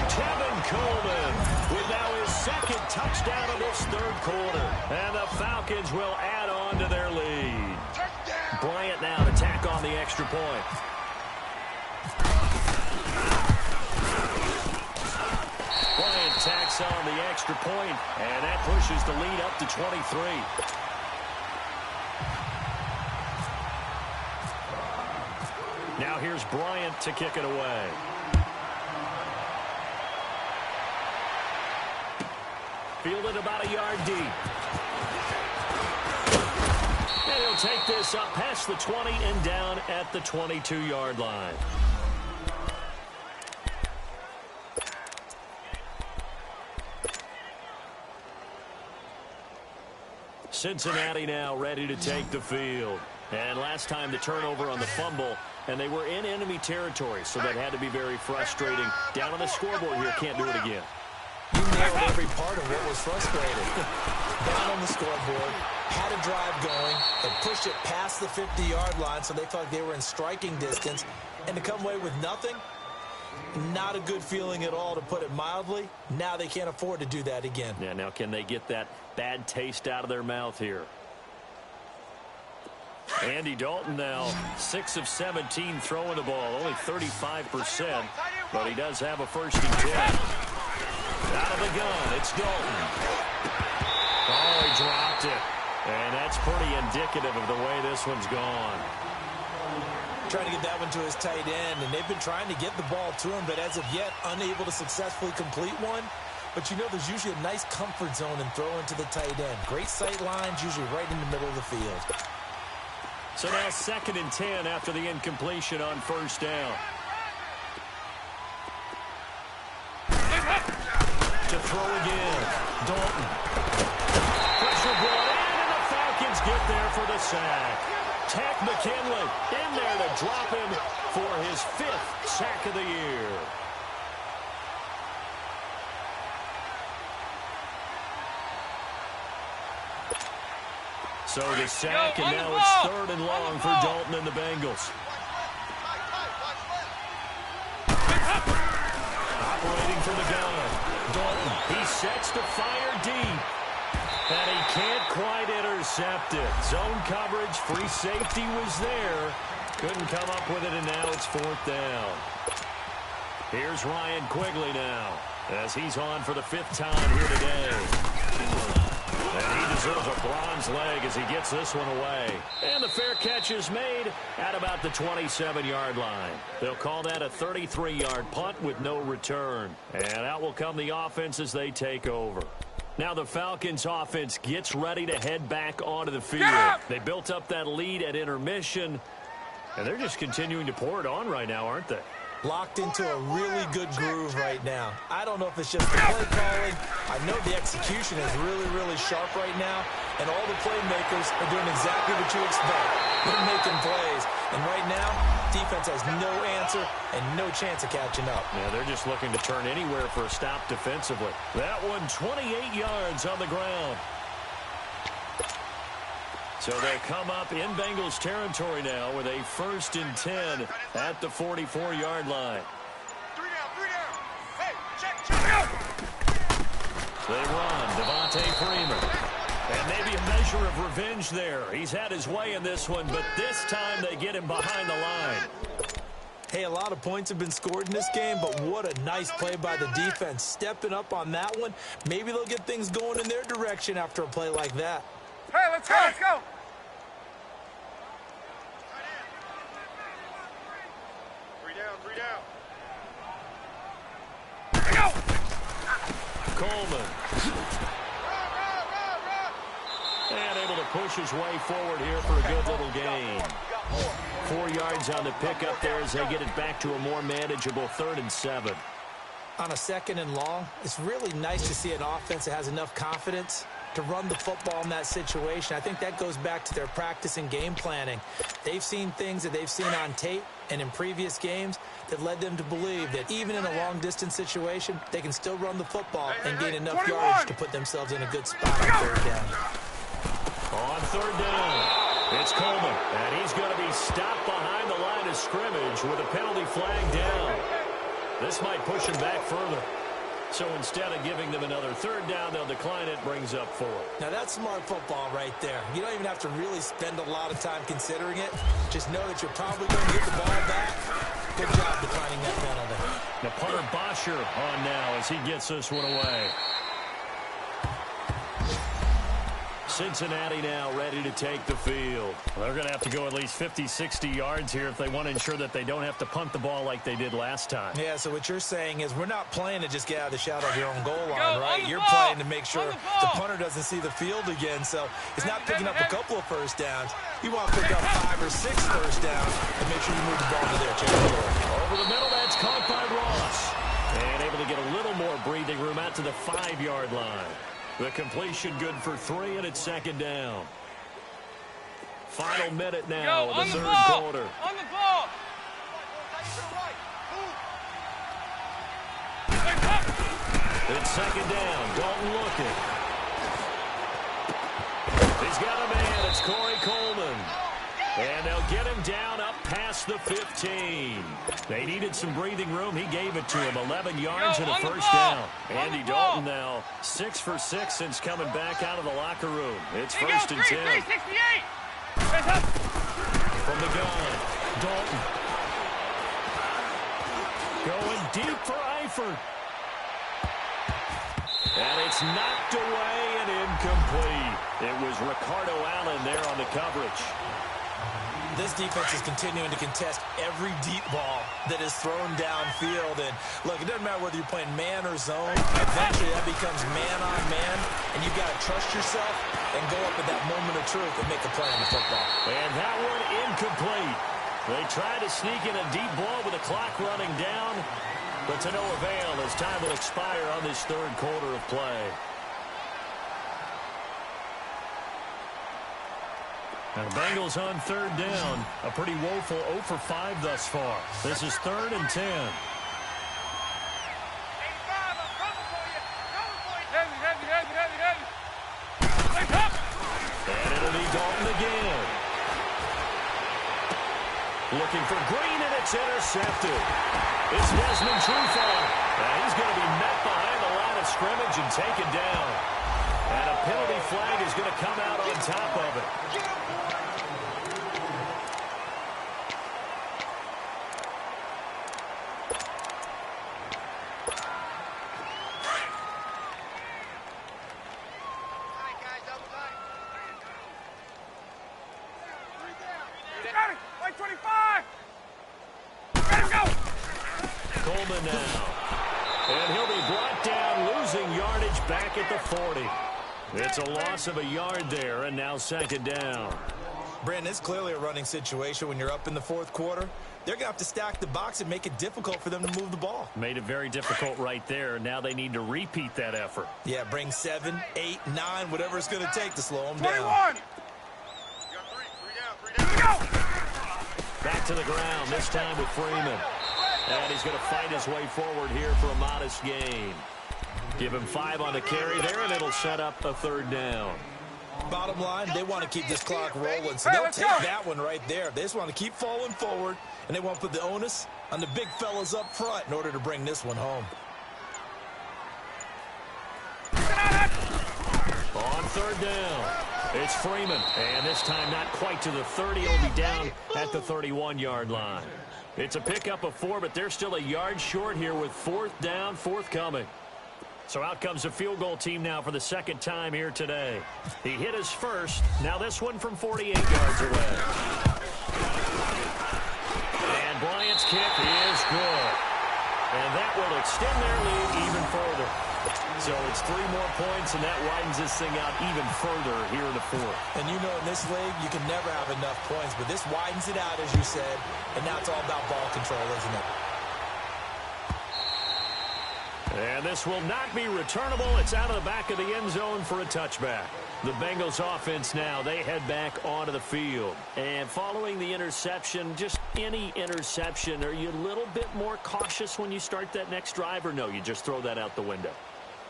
Tevin Coleman with now his second touchdown of this third quarter. And the Falcons will add on to their lead. Bryant now to tack on the extra point. Bryant tacks on the extra point, and that pushes the lead up to 23. Now here's Bryant to kick it away. Fielded about a yard deep. And he'll take this up past the 20 and down at the 22-yard line. Cincinnati now ready to take the field. And last time the turnover on the fumble, and they were in enemy territory, so that had to be very frustrating. Down on the scoreboard here, can't do it again. You nailed every part of what was frustrating. Down on the scoreboard, had a drive going, and pushed it past the 50-yard line, so they thought they were in striking distance, and to come away with nothing, not a good feeling at all, to put it mildly. Now they can't afford to do that again. Yeah, now can they get that bad taste out of their mouth here? Andy Dalton now 6 of 17 throwing the ball, only 35%, but he does have a 1st and 10. Out of the gun, it's Dalton. Oh, he dropped it, and that's pretty indicative of the way this one's gone. Trying to get that one to his tight end, and they've been trying to get the ball to him, but as of yet, unable to successfully complete one. But you know, there's usually a nice comfort zone in throwing to the tight end. Great sight lines, usually right in the middle of the field. So now 2nd and 10 after the incompletion on 1st down. To throw again, Dalton. Pressure brought in, and the Falcons get there for the sack. Takk McKinley in there to drop him for his 5th sack of the year. So the sack, and now it's 3rd and long for Dalton and the Bengals. Operating from the gun. Dalton, he sets to fire deep. And he can't quite intercept it. Zone coverage, free safety was there. Couldn't come up with it, and now it's 4th down. Here's Ryan Quigley now, as he's on for the 5th time here today. And he deserves a bronze leg as he gets this one away. And the fair catch is made at about the 27-yard line. They'll call that a 33-yard punt with no return. And out will come the offense as they take over. Now the Falcons offense gets ready to head back onto the field. They built up that lead at intermission, and they're just continuing to pour it on right now, aren't they? Locked into a really good groove right now. I don't know if it's just the play calling. I know the execution is really, really sharp right now, and all the playmakers are doing exactly what you expect. They're making plays, and right now, defense has no answer and no chance of catching up. Yeah, they're just looking to turn anywhere for a stop defensively. That one 28 yards on the ground. So they'll come up in Bengals territory now with a 1st and 10 at the 44-yard line. 3 down. Hey, check. They run, Devontae Freeman. And maybe a measure of revenge there. He's had his way in this one, but this time they get him behind the line. Hey, a lot of points have been scored in this game, but what a nice play by the defense. Stepping up on that one. Maybe they'll get things going in their direction after a play like that. Hey, let's go. 3 down. Coleman. And able to push his way forward here for a good little gain. 4 yards on the pickup there as they get it back to a more manageable 3rd and 7. On a 2nd and long, it's really nice to see an offense that has enough confidence to run the football in that situation. I think that goes back to their practice and game planning. They've seen things that they've seen on tape and in previous games that led them to believe that even in a long-distance situation, they can still run the football and gain enough yardage to put themselves in a good spot on 3rd down. On 3rd down. It's Coleman, and he's going to be stopped behind the line of scrimmage with a penalty flag down. This might push him back further. So instead of giving them another third down, they'll decline it, brings up 4. Now, that's smart football right there. You don't even have to really spend a lot of time considering it. Just know that you're probably going to get the ball back. Good job declining that penalty. Now, punter Bosher on now as he gets this one away. Cincinnati now ready to take the field. They're going to have to go at least 50, 60 yards here if they want to ensure that they don't have to punt the ball like they did last time. Yeah, so what you're saying is we're not playing to just get out of the shadow of your own goal line, right? You're playing to make sure the punter doesn't see the field again, so he's not picking up a couple of first downs. You want to pick up 5 or 6 first downs and make sure you move the ball to their territory. Over the middle, that's caught by Ross. And able to get a little more breathing room out to the 5-yard line. The completion good for 3, and it's second down. Final minute now of the third quarter. On the ball. It's second down. Dalton looking. He's got a man. It's Corey Coleman. And they'll get him down up past the 15. They needed some breathing room. He gave it to him. 11 yards and a first down. Andy Dalton now 6 for 6 since coming back out of the locker room. It's first and 10. 368. From the gun, Dalton. Going deep for Eifert. And it's knocked away and incomplete. It was Ricardo Allen there on the coverage. This defense is continuing to contest every deep ball that is thrown downfield. And, look, it doesn't matter whether you're playing man or zone. Eventually, that becomes man-on-man, and you've got to trust yourself and go up at that moment of truth and make a play on the football. And that one incomplete. They tried to sneak in a deep ball with the clock running down, but to no avail as time will expire on this third quarter of play. Now the Bengals on third down. A pretty woeful 0 for 5 thus far. This is 3rd and 10. 85, I'm coming for you. Heavy. Wake up. And it'll be Dalton again. Looking for Green, and it's intercepted. It's Desmond Trufant. And he's going to be met behind the line of scrimmage and taken down. And a penalty flag is going to come out on top of it. Coleman now. And he'll be brought down, losing yardage back at the 40. It's a loss of a yard there, and now second down. Brandon, it's clearly a running situation when you're up in the fourth quarter. They're going to have to stack the box and make it difficult for them to move the ball. Made it very difficult right there. Now they need to repeat that effort. Yeah, bring 7, 8, 9, whatever it's going to take to slow them 21. down. You got 3 down. Go. Back to the ground, this time with Freeman. And he's going to fight his way forward here for a modest gain. Give him 5 on the carry there, and it'll set up a third down. Bottom line, they want to keep this clock rolling, so they'll take that one right there. They just want to keep falling forward, and they want to put the onus on the big fellas up front in order to bring this one home. On third down, it's Freeman. And this time not quite to the 30. He'll be down at the 31-yard line. It's a pickup of 4, but they're still a yard short here with 4th down, forthcoming. So out comes the field goal team now for the second time here today. He hit his first. Now this one from 48 yards away. And Bryant's kick is good. And that will extend their lead even further. So it's 3 more points, and that widens this thing out even further here in the fourth. And you know in this league, you can never have enough points, but this widens it out, as you said, and now it's all about ball control, isn't it? And this will not be returnable. It's out of the back of the end zone for a touchback. The Bengals offense now, they head back onto the field. And following the interception, just any interception, are you a little bit more cautious when you start that next drive, or no, you just throw that out the window?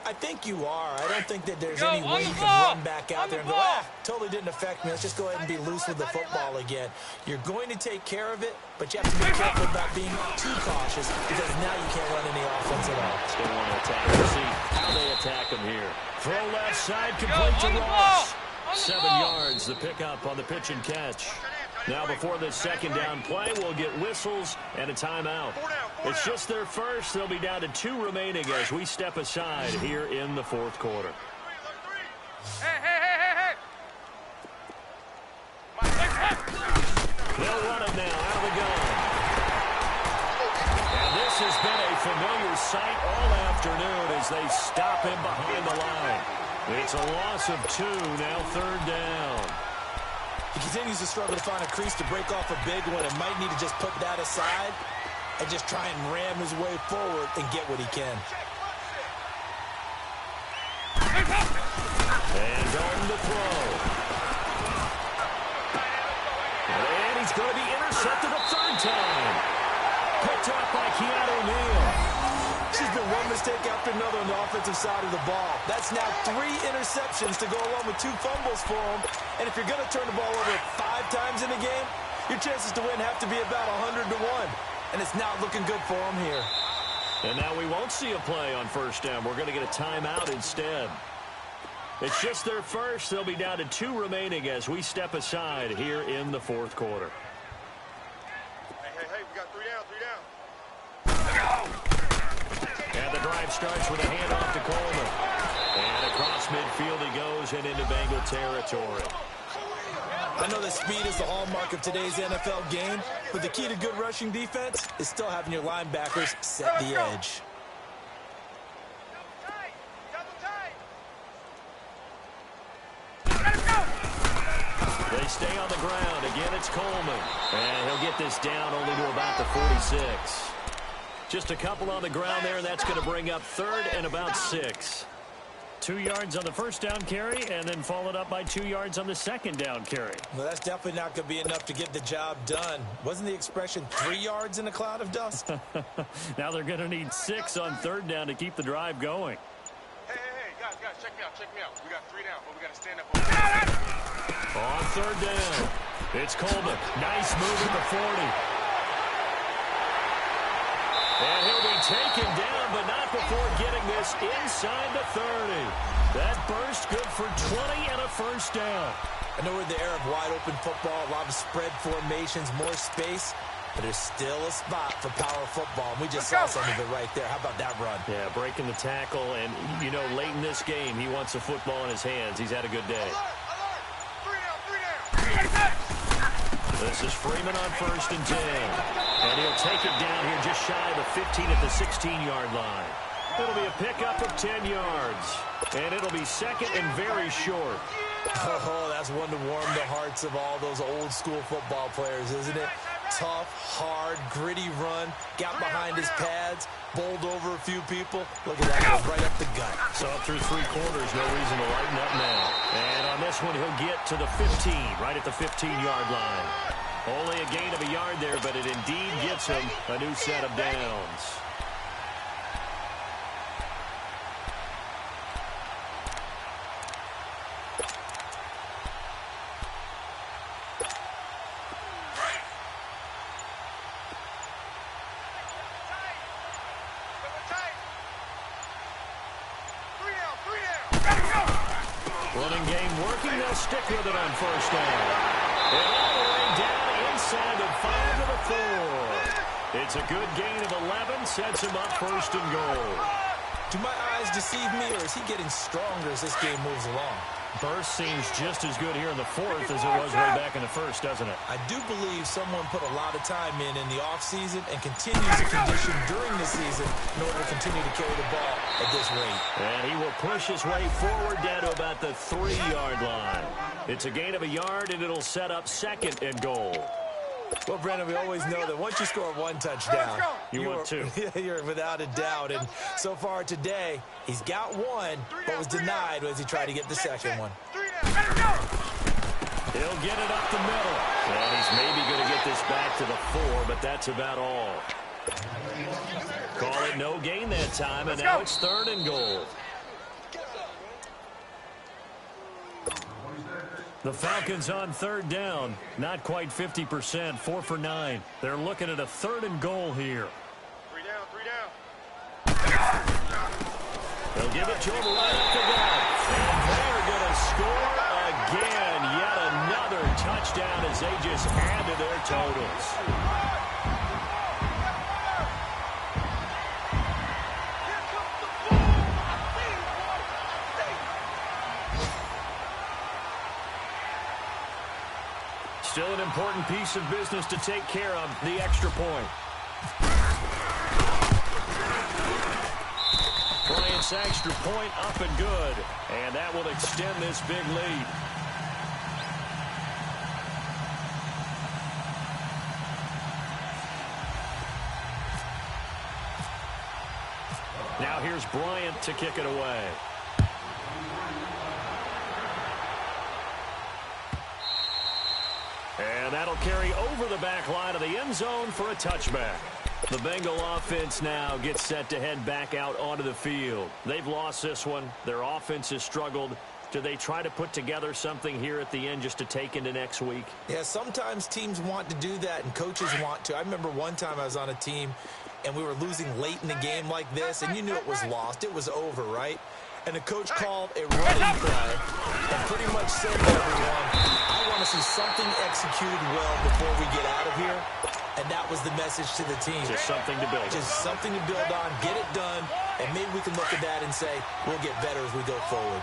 I think you are. I don't think that there's any way you can run back out there and go, totally didn't affect me. Let's just go ahead and be loose with the football again. You're going to take care of it, but you have to be careful about being too cautious because now you can't run any offense at all. Still want to attack. Let's see how they attack him here. Throw left side, complete to Ross. 7 yards, the pickup on the pitch and catch. Now before this second down play, we'll get whistles and a timeout. It's just their first. They'll be down to 2 remaining as we step aside here in the fourth quarter. Hey. They'll run it now out of the gun. And this has been a familiar sight all afternoon as they stop him behind the line. It's a loss of 2, now third down. He continues to struggle to find a crease to break off a big one and might need to just put that aside and just try and ram his way forward and get what he can. And on the throw. And he's going to be intercepted a third time. Picked up by Keanu Neal. She's been one mistake after another on the offensive side of the ball. That's now 3 interceptions to go along with 2 fumbles for him. And if you're going to turn the ball over 5 times in a game, your chances to win have to be about 100 to 1. And it's not looking good for him here. And now we won't see a play on first down. We're going to get a timeout instead. It's just their first. They'll be down to 2 remaining as we step aside here in the fourth quarter. Hey, we got 3 down. And the drive starts with a handoff to Coleman. And across midfield he goes and into Bengal territory. I know that speed is the hallmark of today's NFL game, but the key to good rushing defense is still having your linebackers set the edge. They stay on the ground. Again, it's Coleman. And he'll get this down only to about the 46. Just a couple on the ground there, and that's going to bring up third and about 6. 2 yards on the first down carry, and then followed up by 2 yards on the second down carry. Well, that's definitely not going to be enough to get the job done. Wasn't the expression 3 yards in a cloud of dust? Now they're going to need 6 on third down to keep the drive going. Hey, guys, check me out. We got 3 down, but we got to stand up. On third down, it's Coleman. Nice move at the 40. And he'll be taken down, but not before getting this inside the 30. That burst good for 20 and a first down. I know we're in the era of wide-open football, a lot of spread formations, more space, but there's still a spot for power football. And we just saw some of it right there. How about that run? Yeah, breaking the tackle, and, you know, late in this game, he wants the football in his hands. He's had a good day. This is Freeman on first and 10. And he'll take it down here just shy of the 15 at the 16-yard line. It'll be a pickup of 10 yards. And it'll be second and very short. Oh, that's one to warm the hearts of all those old-school football players, isn't it? Tough, hard, gritty run. Got behind his pads. Bowled over a few people. Look at that, goes right up the gut. So up through 3 quarters, no reason to lighten up now. And on this one, he'll get to the 15, right at the 15-yard line. Only a gain of a yard there, but it indeed gets him a new set of downs. Running game working. They'll stick with it on first down. And all the way down inside the 5 to the 4. It's a good gain of 11. Sets him up first and goal. Do my eyes deceive me, or is he getting stronger as this game moves along? Burst seems just as good here in the 4th as it was way back in the 1st, doesn't it? I do believe someone put a lot of time in the offseason and continues to condition during the season in order to continue to carry the ball at this rate. And he will push his way forward down to about the 3-yard line. It's a gain of a yard, and it'll set up second and goal. Well, Brandon, we always know that once you score 1 touchdown, you want 2. You're without a doubt. And so far today, he's got 1, but was denied as he tried to get the second one. He'll get it up the middle. And he's maybe going to get this back to the 4, but that's about all. Call it no gain that time, and now it's 3rd and goal. The Falcons on third down. Not quite 50%, 4 for 9. They're looking at a 3rd and goal here. 3 down, 3 down. They'll give it to him right up the gut. And they're going to score again. Yet another touchdown as they just add to their totals. Still an important piece of business to take care of, the extra point. Bryant's extra point up and good. And that will extend this big lead. Now here's Bryant to kick it away. And that'll carry over the back line of the end zone for a touchback. The Bengal offense now gets set to head back out onto the field. They've lost this one. Their offense has struggled. Do they try to put together something here at the end just to take into next week? Yeah, sometimes teams want to do that and coaches want to. I remember one time I was on a team and we were losing late in the game like this, and you knew it was lost. It was over, right? And the coach called a running play and pretty much said to everyone, I want to see something executed well before we get out of here. And that was the message to the team. Just something to build on. Just something to build on, get it done, and maybe we can look at that and say, we'll get better as we go forward.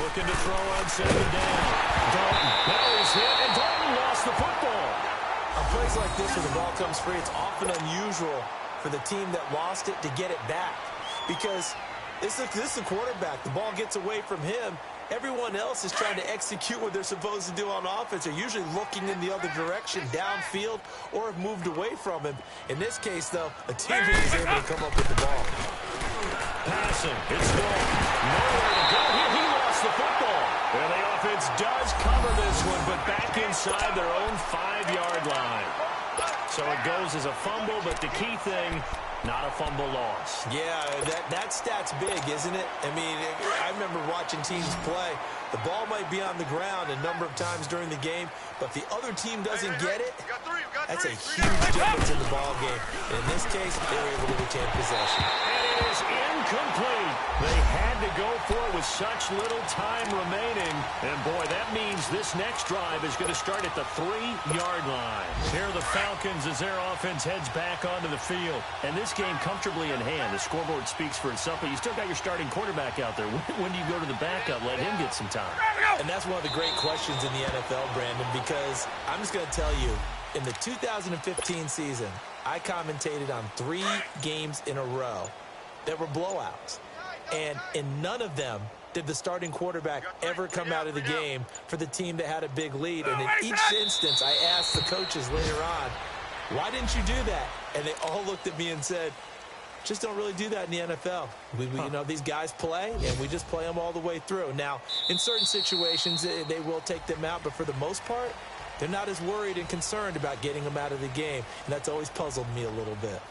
Looking to throw on 2nd down. Dalton bellies hit, and Dalton lost the football. On plays like this where the ball comes free, it's often unusual for the team that lost it to get it back. Because this is the quarterback. The ball gets away from him. Everyone else is trying to execute what they're supposed to do on offense. They're usually looking in the other direction, downfield, or have moved away from him. In this case, though, a teammate is able to come up with the ball. Passing. It's Dalton. Nowhere to go. He lost the football. And the offense does cover this one, but back inside their own 5-yard line. So it goes as a fumble, but the key thing, not a fumble loss. Yeah, that stat's big, isn't it? I mean, I remember watching teams play. The ball might be on the ground a number of times during the game, but if the other team doesn't get it, that's a huge difference in the ball game. And in this case, they were able to retain possession. And it is incomplete. They had to go for it with such little time remaining. And, boy, that means this next drive is going to start at the 3-yard line. Here are the Falcons as their offense heads back onto the field. And this game comfortably in hand. The scoreboard speaks for itself, but you still got your starting quarterback out there. When do you go to the backup? Let him get some time. And that's one of the great questions in the NFL, Brandon, because I'm just going to tell you, in the 2015 season, I commentated on 3 games in a row that were blowouts. And in none of them did the starting quarterback ever come out of the game for the team that had a big lead. And in each instance, I asked the coaches later on, why didn't you do that? And they all looked at me and said, just don't really do that in the NFL. You know, these guys play, and we just play them all the way through. Now, in certain situations, they will take them out, but for the most part, they're not as worried and concerned about getting them out of the game, and that's always puzzled me a little bit.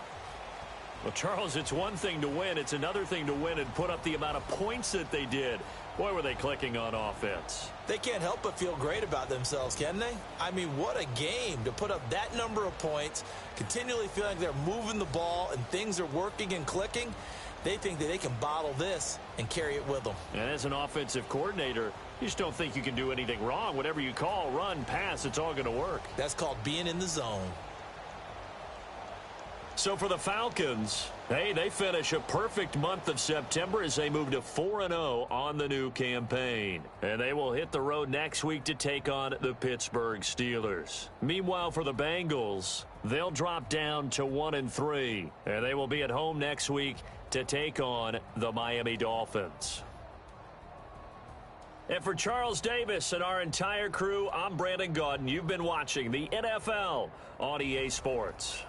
Well, Charles, it's one thing to win. It's another thing to win and put up the amount of points that they did. Boy, were they clicking on offense. They can't help but feel great about themselves, can they? I mean, what a game to put up that number of points, continually feel like they're moving the ball and things are working and clicking. They think that they can bottle this and carry it with them. And as an offensive coordinator, you just don't think you can do anything wrong. Whatever you call, run, pass, it's all going to work. That's called being in the zone. So for the Falcons, hey, they finish a perfect month of September as they move to 4-0 on the new campaign. And they will hit the road next week to take on the Pittsburgh Steelers. Meanwhile, for the Bengals, they'll drop down to 1-3. And they will be at home next week to take on the Miami Dolphins. And for Charles Davis and our entire crew, I'm Brandon Gaudin. You've been watching the NFL on EA Sports.